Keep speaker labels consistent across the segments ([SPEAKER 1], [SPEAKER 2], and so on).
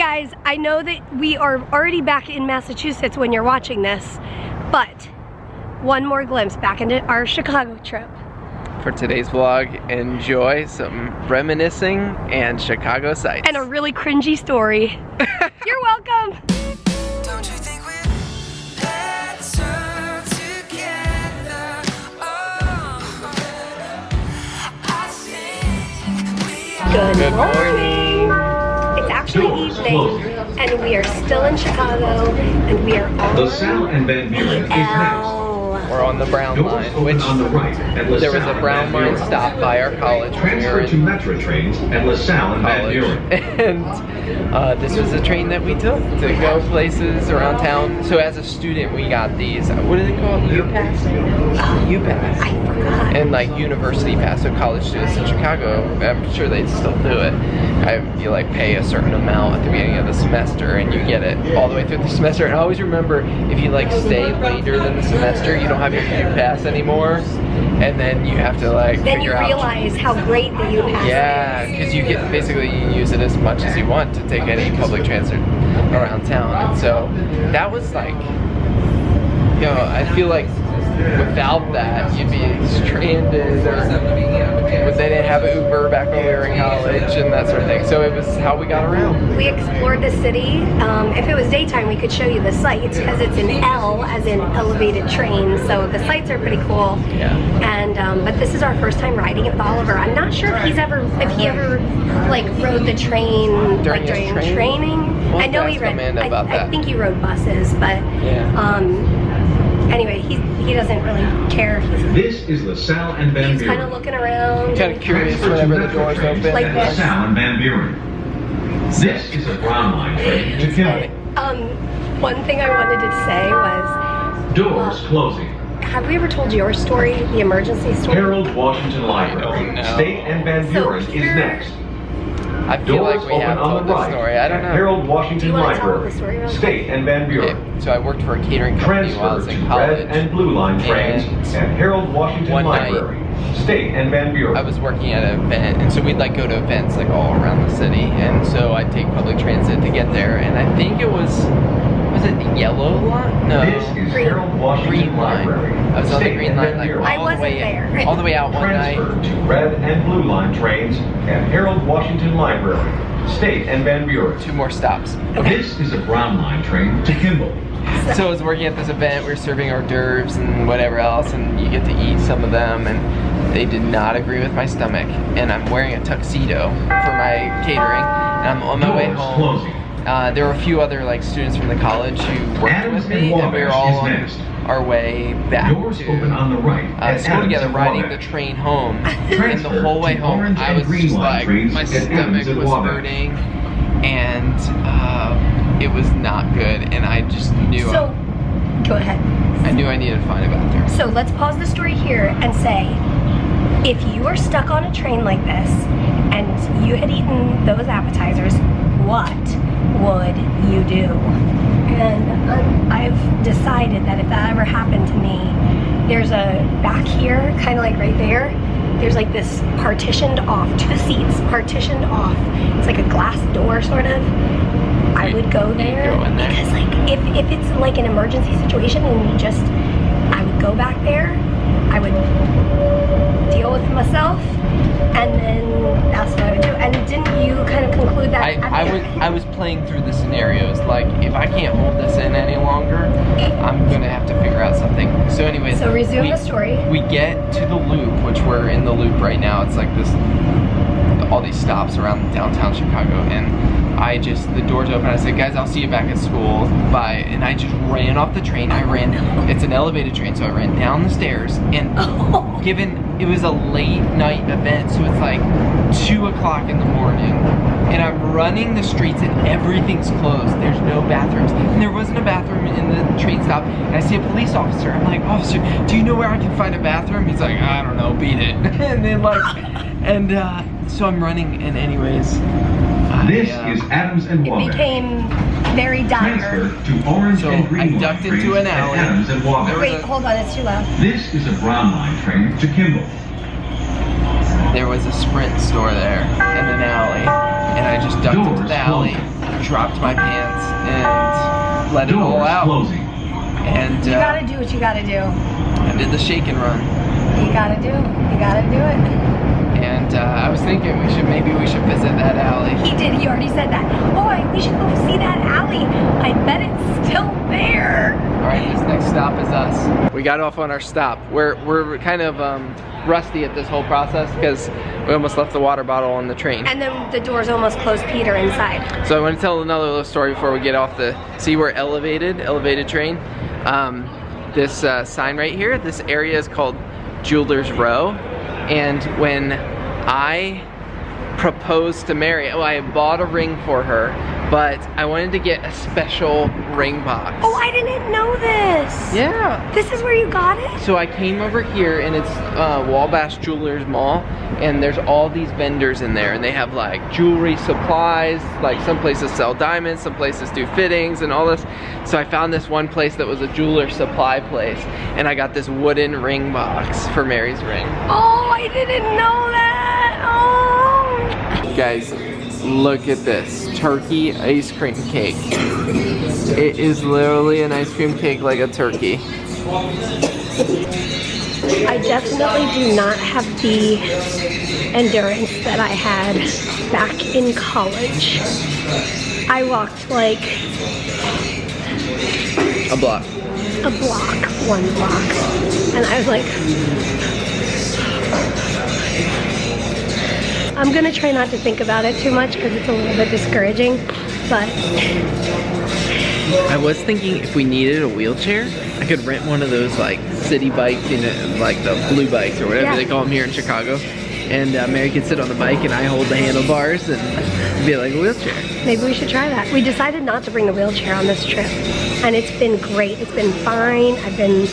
[SPEAKER 1] guys, I know that we are already back in Massachusetts when you're watching this, but one more glimpse back into our Chicago trip.
[SPEAKER 2] For today's vlog, enjoy some reminiscing and Chicago sights.
[SPEAKER 1] And a really cringy story. You're welcome.
[SPEAKER 3] Don't you think we're better together? Oh, I think we are.
[SPEAKER 1] Good morning. It's actually evening, and we are still in Chicago, and we are on
[SPEAKER 4] LaSalle and Van Buren is next.
[SPEAKER 2] We're on the Brown line, which
[SPEAKER 4] on the right at
[SPEAKER 2] there was
[SPEAKER 4] LaSalle
[SPEAKER 2] a Brown
[SPEAKER 4] and Van
[SPEAKER 2] line
[SPEAKER 4] Buren.
[SPEAKER 2] stop by our college when we were
[SPEAKER 4] Transfer to
[SPEAKER 2] in
[SPEAKER 4] Metro trains at LaSalle and Van
[SPEAKER 2] college.
[SPEAKER 4] Buren.
[SPEAKER 2] And this was a train that we took to go places around town. So as a student, we got these, what do they call it? U-Pass? U-Pass.
[SPEAKER 1] I forgot.
[SPEAKER 2] And like university pass, so college students in Chicago, I'm sure they'd still do it. You like pay a certain amount at the beginning of the semester and you get it all the way through the semester. And I always remember, if you like stay later than the semester, you don't have your U-Pass anymore. And then you have to like
[SPEAKER 1] Then you
[SPEAKER 2] figure out.
[SPEAKER 1] realize how great the U-Pass
[SPEAKER 2] Yeah, because you get, basically you use it as much as you want to take any public transit around town. And so that was like, you know, I feel like without that you'd be stranded, or they didn't have Uber back when we were in college and that sort of thing. So it was how we got around.
[SPEAKER 1] We explored the city. If it was daytime, we could show you the sights, because it's an L, as in elevated train. So the sights are pretty cool.
[SPEAKER 2] Yeah.
[SPEAKER 1] And but this is our first time riding it with Oliver. I'm not sure if he ever like rode the train
[SPEAKER 2] During his
[SPEAKER 1] training.
[SPEAKER 2] We'll
[SPEAKER 1] I know he
[SPEAKER 2] ask
[SPEAKER 1] rode.
[SPEAKER 2] Amanda about
[SPEAKER 1] I
[SPEAKER 2] that.
[SPEAKER 1] think he rode buses, but
[SPEAKER 2] Yeah.
[SPEAKER 1] anyway, he doesn't really care.
[SPEAKER 4] This is LaSalle and Van
[SPEAKER 1] He's kind
[SPEAKER 4] Buren.
[SPEAKER 1] of looking around.
[SPEAKER 2] Kind of curious
[SPEAKER 4] Transfer to
[SPEAKER 2] whenever the
[SPEAKER 4] Metro
[SPEAKER 2] doors
[SPEAKER 4] trains
[SPEAKER 2] open.
[SPEAKER 1] Like
[SPEAKER 4] at
[SPEAKER 1] this.
[SPEAKER 4] LaSalle and Van Buren. This is a Brown line train to Kimball.
[SPEAKER 1] One thing I wanted to say was,
[SPEAKER 4] Doors closing.
[SPEAKER 1] have we ever told your story, the emergency story?
[SPEAKER 4] Harold Washington Library.
[SPEAKER 2] don't know.
[SPEAKER 4] State and Van
[SPEAKER 1] So
[SPEAKER 4] Buren is
[SPEAKER 1] here-
[SPEAKER 4] next.
[SPEAKER 2] I feel
[SPEAKER 4] Doors
[SPEAKER 2] like we
[SPEAKER 4] open
[SPEAKER 2] have
[SPEAKER 4] on
[SPEAKER 2] told
[SPEAKER 4] the
[SPEAKER 2] this
[SPEAKER 4] right
[SPEAKER 2] story. I don't
[SPEAKER 4] at
[SPEAKER 2] know.
[SPEAKER 4] Harold Washington
[SPEAKER 1] Do you wanna tell
[SPEAKER 4] Library.
[SPEAKER 1] the story real quick?
[SPEAKER 4] State and Van Buren.
[SPEAKER 2] Okay, so I worked for a catering company while I was
[SPEAKER 4] Transfer
[SPEAKER 2] in
[SPEAKER 4] to
[SPEAKER 2] college.
[SPEAKER 4] red and blue line trains
[SPEAKER 2] And
[SPEAKER 4] at Harold Washington
[SPEAKER 2] one night,
[SPEAKER 4] Library. State and Van Buren.
[SPEAKER 2] I was working at an event, and so we'd like go to events like all around the city, and so I'd take public transit to get there, and I think it was it the yellow line? No,
[SPEAKER 4] This is
[SPEAKER 1] Green.
[SPEAKER 4] Harold Washington
[SPEAKER 2] green line.
[SPEAKER 4] Library.
[SPEAKER 2] I was on the
[SPEAKER 4] State
[SPEAKER 2] green
[SPEAKER 4] and
[SPEAKER 2] line
[SPEAKER 4] Van
[SPEAKER 2] like
[SPEAKER 4] Buren.
[SPEAKER 1] I
[SPEAKER 2] all the
[SPEAKER 1] wasn't
[SPEAKER 2] way
[SPEAKER 1] there.
[SPEAKER 2] all the way out one night.
[SPEAKER 4] Transfer to red and blue line trains at Harold Washington Library. State and Van Buren.
[SPEAKER 2] 2 more stops.
[SPEAKER 4] This is a Brown line train to Kimball.
[SPEAKER 2] So I was working at this event, we were serving hors d'oeuvres and whatever else, and you get to eat some of them, and they did not agree with my stomach. And I'm wearing a tuxedo for my catering, and I'm on my way
[SPEAKER 4] Doors
[SPEAKER 2] home.
[SPEAKER 4] closing.
[SPEAKER 2] There were a few other like students from the college who worked
[SPEAKER 4] Adams
[SPEAKER 2] with me,
[SPEAKER 4] and
[SPEAKER 2] and we were
[SPEAKER 4] Wabash
[SPEAKER 2] all
[SPEAKER 4] is
[SPEAKER 2] on
[SPEAKER 4] next.
[SPEAKER 2] our way back
[SPEAKER 4] Doors
[SPEAKER 2] to
[SPEAKER 4] open on the right at
[SPEAKER 2] school
[SPEAKER 4] Adams
[SPEAKER 2] together,
[SPEAKER 4] and
[SPEAKER 2] riding the
[SPEAKER 4] Wabash.
[SPEAKER 2] train home. And the
[SPEAKER 4] Transfer
[SPEAKER 2] whole way
[SPEAKER 4] to
[SPEAKER 2] home,
[SPEAKER 4] orange
[SPEAKER 2] I
[SPEAKER 4] and
[SPEAKER 2] was
[SPEAKER 4] green
[SPEAKER 2] just
[SPEAKER 4] line
[SPEAKER 2] like,
[SPEAKER 4] trains
[SPEAKER 2] my
[SPEAKER 4] at
[SPEAKER 2] stomach
[SPEAKER 4] Adams and
[SPEAKER 2] was
[SPEAKER 4] Wabash.
[SPEAKER 2] hurting, and it was not good, and I just knew
[SPEAKER 1] So, go ahead.
[SPEAKER 2] I knew I needed to find a bathroom.
[SPEAKER 1] So let's pause the story here and say, if you are stuck on a train like this and you had eaten those appetizers, what would you do? And I've decided that if that ever happened to me, there's a back here, kind of like right there, there's like this partitioned off, 2 seats partitioned off. It's like a glass door sort of. I would go there,
[SPEAKER 2] go in there.
[SPEAKER 1] because like if it's like an emergency situation and you just, I would go back there, I would deal with myself, and then that's what I would do. And didn't you kind of conclude that?
[SPEAKER 2] I was playing through the scenarios, like if I can't hold this in any longer, I'm gonna have to figure out something. So anyways,
[SPEAKER 1] So resume the story.
[SPEAKER 2] We get to the loop, which we're in the loop right now. It's like this, all these stops around downtown Chicago, and the doors open. I said, guys, I'll see you back at school. Bye. And I just ran off the train. It's an elevated train, so I ran down the stairs. And given it was a late night event, so it's like 2 o'clock in the morning, and I'm running the streets and everything's closed. There's no bathrooms. And there wasn't a bathroom in the train stop. And I see a police officer. I'm like, officer, do you know where I can find a bathroom? He's like, I don't know, beat it. And then so I'm running, and anyways.
[SPEAKER 4] This is Adams and
[SPEAKER 1] It
[SPEAKER 4] Wabash.
[SPEAKER 1] became very dire.
[SPEAKER 4] Transfer to orange
[SPEAKER 2] So
[SPEAKER 4] and
[SPEAKER 2] I
[SPEAKER 4] green line
[SPEAKER 2] ducked into
[SPEAKER 4] trains
[SPEAKER 2] an
[SPEAKER 4] at
[SPEAKER 2] alley.
[SPEAKER 4] Adams and Wabash.
[SPEAKER 1] Wait, hold on, it's too loud.
[SPEAKER 4] This is a Brown line train to Kimball.
[SPEAKER 2] There was a Sprint store there in an alley, and I just ducked into the alley, dropped my pants and let it all
[SPEAKER 4] Doors
[SPEAKER 2] out.
[SPEAKER 4] closing.
[SPEAKER 2] And
[SPEAKER 1] You gotta do what you gotta do.
[SPEAKER 2] I did the shake and run.
[SPEAKER 1] You gotta do it.
[SPEAKER 2] And I was thinking maybe we should visit that alley.
[SPEAKER 1] He did, he already said that. Oh, we should go see that alley. I bet it's still there.
[SPEAKER 2] All right, this next stop is us. We got off on our stop. We're kind of rusty at this whole process because we almost left the water bottle on the train.
[SPEAKER 1] And then the doors almost closed Peter inside.
[SPEAKER 2] So I want to tell another little story before we get off the, see we're elevated train. This sign right here, this area is called Jewelers Row. And when I proposed to Mary, I bought a ring for her, but I wanted to get a special ring box.
[SPEAKER 1] Oh, I didn't know this.
[SPEAKER 2] Yeah.
[SPEAKER 1] This is where you got it?
[SPEAKER 2] So I came over here and it's Wabash Jewelers Mall, and there's all these vendors in there, and they have like jewelry supplies, like some places sell diamonds, some places do fittings and all this. So I found this one place that was a jeweler supply place, and I got this wooden ring box for Mary's ring.
[SPEAKER 1] Oh, I didn't know that. Oh.
[SPEAKER 2] Guys, look at this turkey ice cream cake. It is literally an ice cream cake like a turkey.
[SPEAKER 1] I definitely do not have the endurance that I had back in college. I walked like
[SPEAKER 2] A block.
[SPEAKER 1] one block, and I was like, I'm gonna try not to think about it too much because it's a little bit discouraging, but
[SPEAKER 2] I was thinking if we needed a wheelchair, I could rent one of those like city bikes, you know, like the blue bikes or whatever they call them here in Chicago. And Mary could sit on the bike and I hold the handlebars and be like a wheelchair.
[SPEAKER 1] maybe we should try that. We decided not to bring the wheelchair on this trip, and it's been great. It's been fine. I've been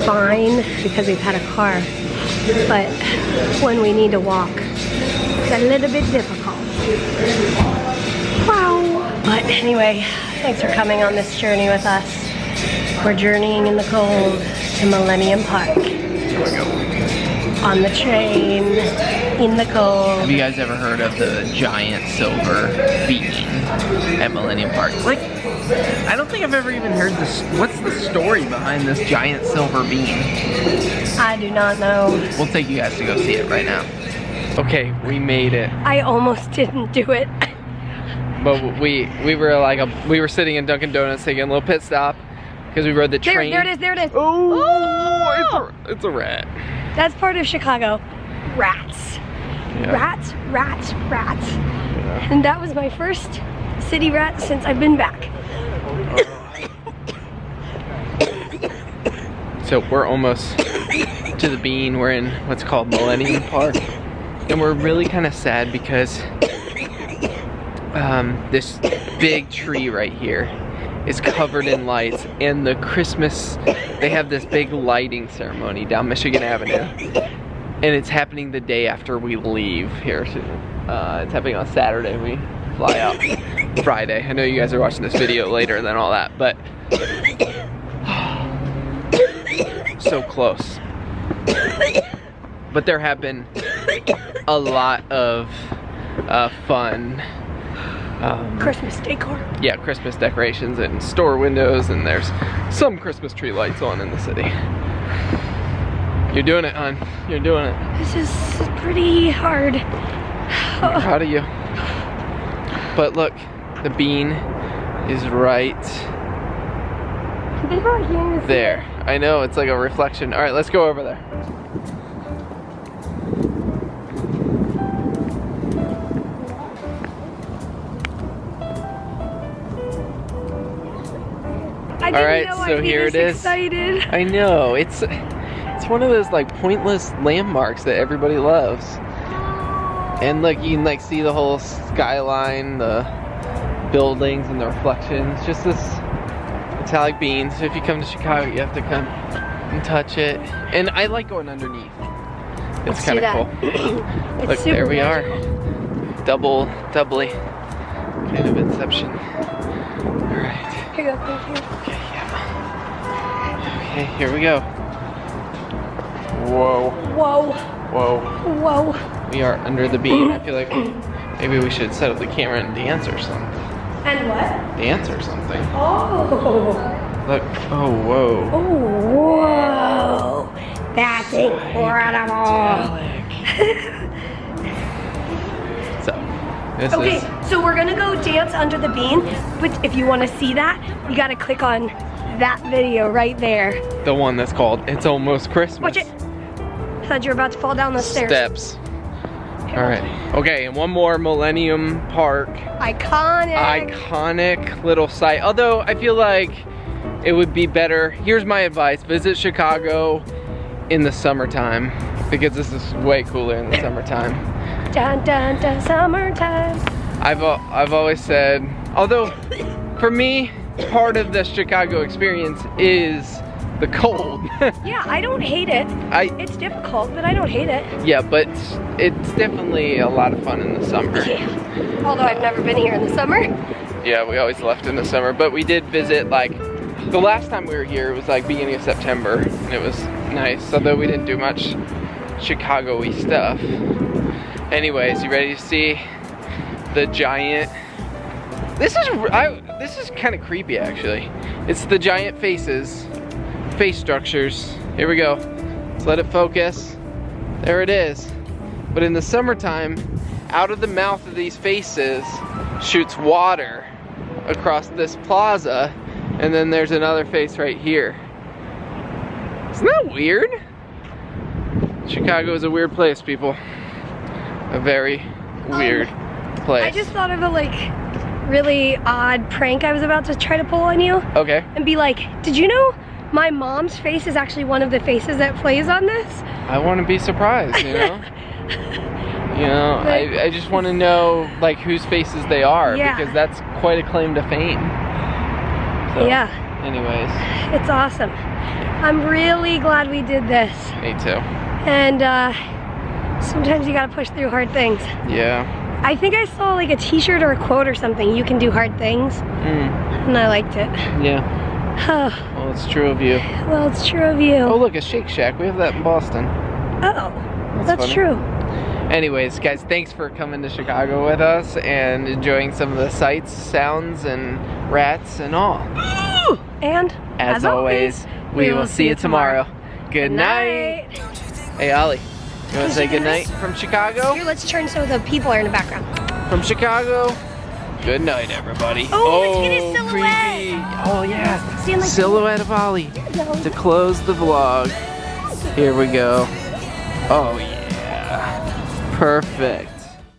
[SPEAKER 1] fine because we've had a car, but when we need to walk, it's a little bit difficult. Wow. But anyway, thanks for coming on this journey with us. We're journeying in the cold to Millennium Park.
[SPEAKER 2] Here we go.
[SPEAKER 1] On the train, in the cold.
[SPEAKER 2] Have you guys ever heard of the giant silver bean at Millennium Park? Like, I don't think I've ever even heard this. What's the story behind this giant silver bean?
[SPEAKER 1] I do not know.
[SPEAKER 2] We'll take you guys to go see it right now. Okay, we made it.
[SPEAKER 1] I almost didn't do it.
[SPEAKER 2] But we were sitting in Dunkin' Donuts taking a little pit stop because we rode the train.
[SPEAKER 1] There it is.
[SPEAKER 2] Oh, it's a rat.
[SPEAKER 1] That's part of Chicago. Rats.
[SPEAKER 2] Yeah.
[SPEAKER 1] Rats.
[SPEAKER 2] Yeah.
[SPEAKER 1] And that was my first city rat since I've been back.
[SPEAKER 2] So we're almost to the bean. We're in what's called Millennium Park. And we're really kind of sad because this big tree right here is covered in lights, and the Christmas, they have this big lighting ceremony down Michigan Avenue, and it's happening the day after we leave here. It's happening on Saturday. We fly out Friday. I know you guys are watching this video later than all that, but so close. But there have been a lot of fun
[SPEAKER 1] Christmas decor.
[SPEAKER 2] yeah, Christmas decorations and store windows, and there's some Christmas tree lights on in the city. You're doing it, hon. You're doing it.
[SPEAKER 1] This is pretty hard.
[SPEAKER 2] I'm proud of you. But look, the bean is right
[SPEAKER 1] People are hearing this.
[SPEAKER 2] there. I know, it's like a reflection. All right, let's go over there.
[SPEAKER 1] I
[SPEAKER 2] All right,
[SPEAKER 1] didn't know
[SPEAKER 2] so
[SPEAKER 1] I'd be
[SPEAKER 2] here
[SPEAKER 1] this
[SPEAKER 2] it is.
[SPEAKER 1] excited.
[SPEAKER 2] I know, it's one of those like pointless landmarks that everybody loves. And look, you can like see the whole skyline, the buildings and the reflections. Just this metallic bean. So if you come to Chicago, you have to come and touch it. And I like going underneath. It's kind of cool.
[SPEAKER 1] It's
[SPEAKER 2] Look,
[SPEAKER 1] super
[SPEAKER 2] there we are.
[SPEAKER 1] magical.
[SPEAKER 2] Doubly kind of inception. All right.
[SPEAKER 1] Here you go, thank you.
[SPEAKER 2] Okay, yeah. Okay, here we go. Whoa.
[SPEAKER 1] Whoa,
[SPEAKER 2] Whoa.
[SPEAKER 1] whoa.
[SPEAKER 2] We are under the bean. I feel like maybe we should set up the camera and dance or something.
[SPEAKER 1] And what?
[SPEAKER 2] dance or something.
[SPEAKER 1] Oh.
[SPEAKER 2] Look. Oh, whoa.
[SPEAKER 1] Oh, whoa. That's incredible.
[SPEAKER 2] So, this
[SPEAKER 1] Okay,
[SPEAKER 2] is.
[SPEAKER 1] so we're gonna go dance under the bean, but if you wanna see that, you gotta click on that video right there.
[SPEAKER 2] The one that's called It's Almost Christmas.
[SPEAKER 1] Watch it. I thought you were about to fall down the stairs.
[SPEAKER 2] Steps. All right. Okay, and one more Millennium Park.
[SPEAKER 1] Iconic.
[SPEAKER 2] Iconic little site. Although I feel like it would be better. Here's my advice: visit Chicago in the summertime because this is way cooler in the summertime.
[SPEAKER 1] Dun dun dun, summertime.
[SPEAKER 2] I've always said, although for me, part of the Chicago experience is the cold.
[SPEAKER 1] Yeah, I don't hate it. It's difficult, but I don't hate it.
[SPEAKER 2] Yeah, but it's definitely a lot of fun in the summer.
[SPEAKER 1] Yeah. Although I've never been here in the summer.
[SPEAKER 2] Yeah, we always left in the summer, but we did visit, like, the last time we were here, it was like beginning of September, and it was nice, although we didn't do much Chicago-y stuff. Anyways, you ready to see the giant? This is kind of creepy, actually. It's the giant face structures. Here we go. Let's let it focus. There it is. But in the summertime, out of the mouth of these faces shoots water across this plaza, and then there's another face right here. Isn't that weird? Chicago is a weird place, people. A very weird place.
[SPEAKER 1] I just thought of a really odd prank I was about to try to pull on you.
[SPEAKER 2] Okay.
[SPEAKER 1] And be like, did you know my mom's face is actually one of the faces that plays on this?
[SPEAKER 2] I want to be surprised, you know? You know, I just want to know like whose faces they are,
[SPEAKER 1] Yeah.
[SPEAKER 2] because that's quite a claim to fame. So,
[SPEAKER 1] Yeah.
[SPEAKER 2] anyways,
[SPEAKER 1] It's awesome. I'm really glad we did this.
[SPEAKER 2] me too.
[SPEAKER 1] And sometimes you gotta push through hard things.
[SPEAKER 2] Yeah.
[SPEAKER 1] I think I saw like a t-shirt or a quote or something, you can do hard things, and I liked it.
[SPEAKER 2] Yeah. Well, it's true of you.
[SPEAKER 1] Well, it's true of you.
[SPEAKER 2] Oh, look, a Shake Shack. We have that in Boston.
[SPEAKER 1] Oh, that's
[SPEAKER 2] funny.
[SPEAKER 1] true.
[SPEAKER 2] Anyways, guys, thanks for coming to Chicago with us and enjoying some of the sights, sounds, and rats and all.
[SPEAKER 1] And
[SPEAKER 2] As always, we will see you tomorrow. Good night. Hey, Ollie, you want to say good night from Chicago?
[SPEAKER 1] Here, let's turn so the people are in the background.
[SPEAKER 2] From Chicago, good night, everybody.
[SPEAKER 1] Oh, let's get his silhouette.
[SPEAKER 2] Creepy. Oh, yeah.
[SPEAKER 1] Stand like
[SPEAKER 2] Silhouette of Ollie
[SPEAKER 1] No.
[SPEAKER 2] to close the vlog. Here we go. Oh, yeah. Perfect.